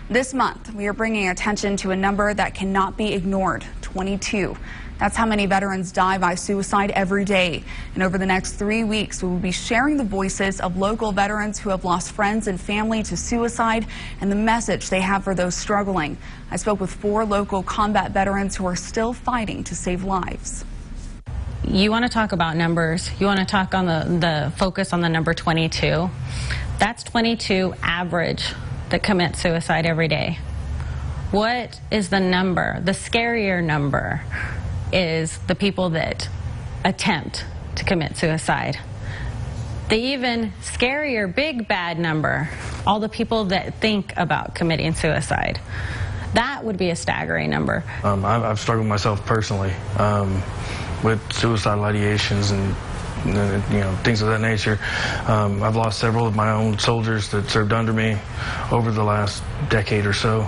This month, we are bringing attention to a number that cannot be ignored, 22. That's how many veterans die by suicide every day. And over the next 3 weeks, we will be sharing the voices of local veterans who have lost friends and family to suicide and the message they have for those struggling. I spoke with 4 local combat veterans who are still fighting to save lives. You want to talk about numbers. You want to talk on the focus on the number 22. That's 22 average that commit suicide every day. What is the number? The scarier number is the people that attempt to commit suicide. The even scarier big bad number, all the people that think about committing suicide. That would be a staggering number. I've struggled myself personally with suicidal ideations and things of that nature. I've lost several of my own soldiers that served under me over the last decade or so.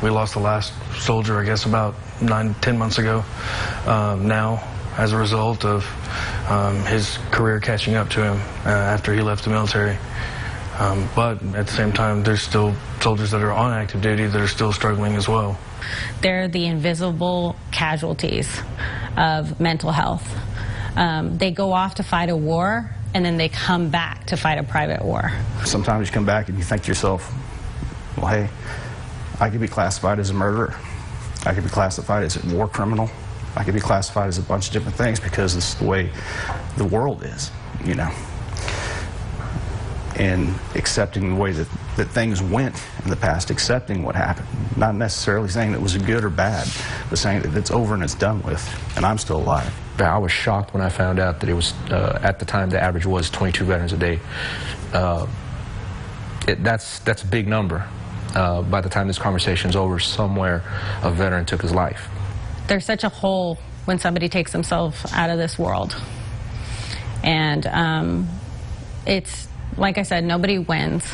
We lost the last soldier, I guess, about 9-10 months ago now, as a result of his career catching up to him after he left the military. But at the same time, there's still soldiers that are on active duty that are still struggling as well. They're the invisible casualties of mental health. They go off to fight a war, and then they come back to fight a private war. Sometimes you come back and you think to yourself, well, hey, I could be classified as a murderer. I could be classified as a war criminal. I could be classified as a bunch of different things because this is the way the world is, And accepting the way that things went in the past, accepting what happened. Not necessarily saying that it was good or bad, but saying that it's over and it's done with, and I'm still alive. I was shocked when I found out that it was, at the time, the average was 22 veterans a day. That's a big number. By the time this conversation's over, somewhere a veteran took his life. There's such a hole when somebody takes themselves out of this world. And it's, like I said, nobody wins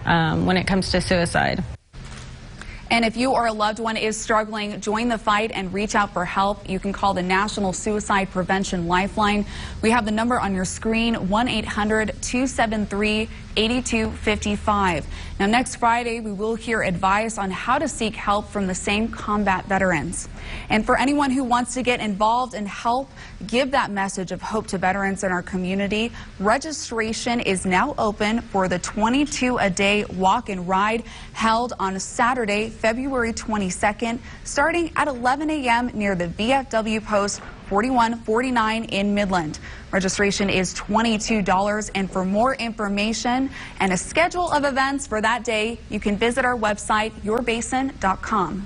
when it comes to suicide. And if you or a loved one is struggling, join the fight and reach out for help. You can call the National Suicide Prevention Lifeline. We have the number on your screen, 1-800-273-8255. Now, next Friday, we will hear advice on how to seek help from the same combat veterans. And for anyone who wants to get involved and help give that message of hope to veterans in our community, registration is now open for the 22-a-day walk and ride held on Saturday, February 22nd, starting at 11 a.m. near the VFW post 4149 in Midland. Registration is $22, and for more information and a schedule of events for that day, you can visit our website, yourbasin.com.